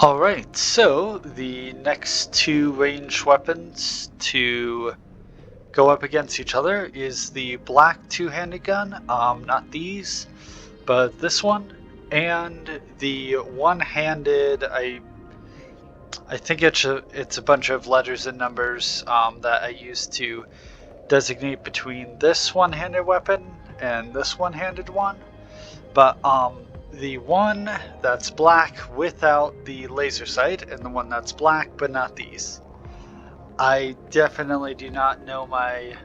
Alright, so the next two ranged weapons to go up against each other is the black two-handed gun, not these, but this one, and the one-handed, I think it's a bunch of letters and numbers that I use to designate between this one-handed weapon and this one-handed one, but the one that's black without the laser sight and the one that's black but not these. I definitely do not know my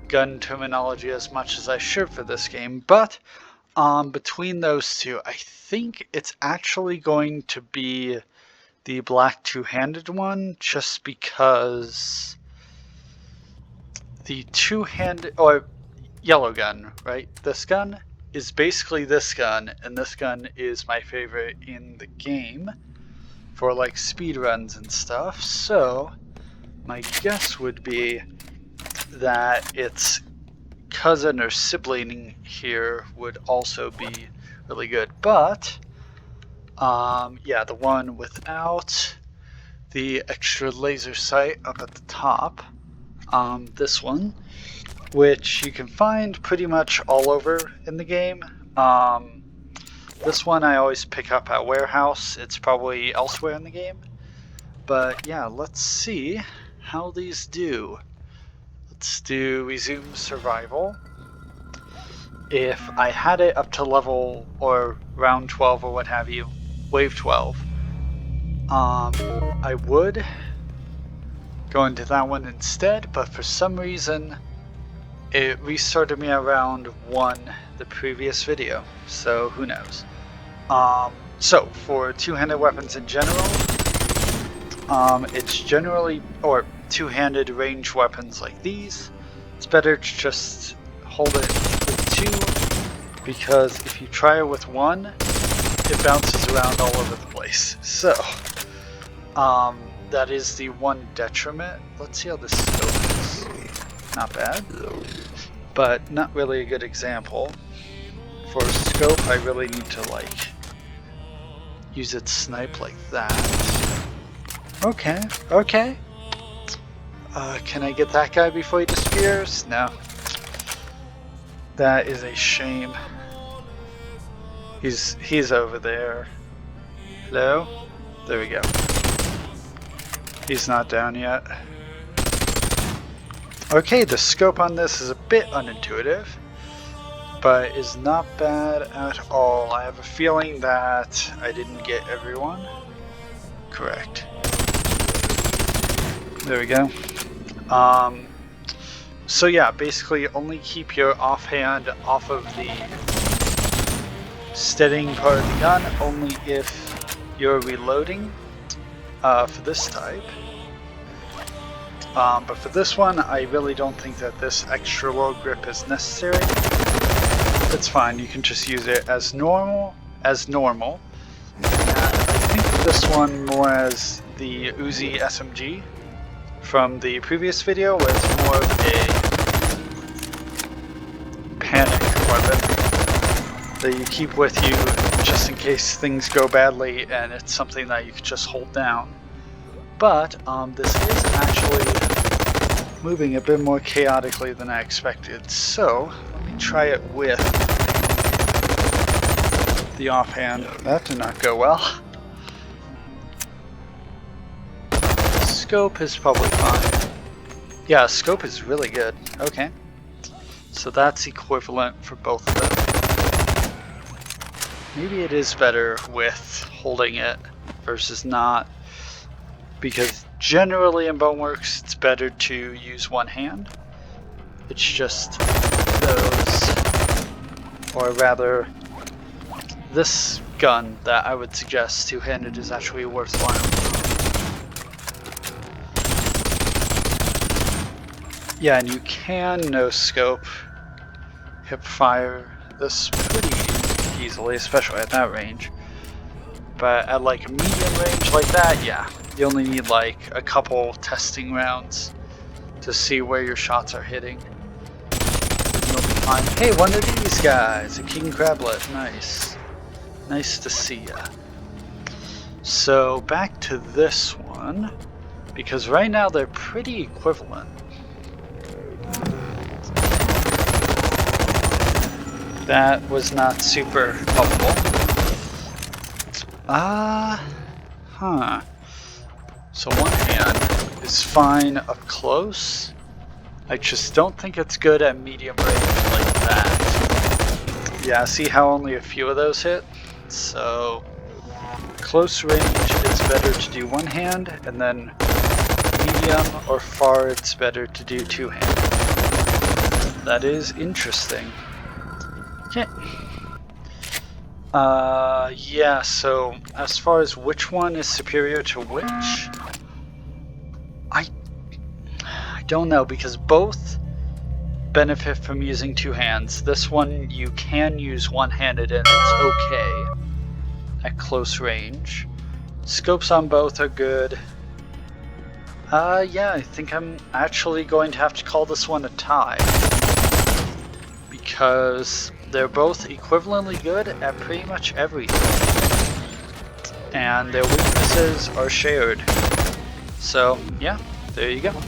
gun terminology as much as I should for this game, but between those two, I think it's actually going to be the black two-handed one, just because the two-handed, or yellow gun, right? This gun is basically this gun, and this gun is my favorite in the game for like speed runs and stuff, so my guess would be that its cousin or sibling here would also be really good, but yeah, the one without the extra laser sight up at the top, this one, which you can find pretty much all over in the game. This one I always pick up at warehouse. It's probably elsewhere in the game. But yeah, let's see how these do. Let's do resume survival. If I had it up to level or round 12 or what have you, wave 12, I would go into that one instead, but for some reason it restarted me around 1 the previous video, so who knows. So for two-handed weapons in general, it's generally, or two-handed range weapons like these, it's better to just hold it with 2, because if you try it with 1, it bounces around all over the place. So that is the one detriment. Let's see how this scope is. Not bad, but not really a good example. For scope, I really need to like use its snipe like that. Okay. Can I get that guy before he disappears? No. That is a shame. He's over there. Hello? There we go. He's not down yet. Okay, the scope on this is a bit unintuitive, but is not bad at all. I have a feeling that I didn't get everyone correct. There we go. So yeah, basically only keep your offhand off of the steadying part of the gun, only if you're reloading for this type. But for this one, I really don't think that this extra low grip is necessary. It's fine, you can just use it as normal. And I think this one more as the Uzi SMG from the previous video, where it's more of a panic weapon that you keep with you just in case things go badly, and it's something that you can just hold down. But this is actually moving a bit more chaotically than I expected, so let me try it with the offhand. That did not go well. Scope is probably fine. Yeah, scope is really good. Okay. So that's equivalent for both of them. Maybe it is better with holding it versus not, because generally in Boneworks it's better to use one hand. It's just those, or rather this gun, that I would suggest two-handed is actually worthwhile. Yeah, and you can no scope hip fire this pretty easily, especially at that range. But at like a medium range like that, yeah, you only need like a couple testing rounds to see where your shots are hitting. And you'll be fine. Hey, one of these guys, a king crablet, nice. Nice to see ya. So back to this one, because right now they're pretty equivalent. That was not super helpful. So one hand is fine up close. I just don't think it's good at medium range like that. Yeah, see how only a few of those hit? So close range, it's better to do one hand, and then medium or far, it's better to do two hand. That is interesting. Okay. Yeah, so as far as which one is superior to which, I don't know, because both benefit from using two hands. This one you can use one-handed and it's okay at close range. Scopes on both are good. Yeah, I think I'm actually going to have to call this one a tie, because they're both equivalently good at pretty much everything, and their weaknesses are shared. So yeah, there you go.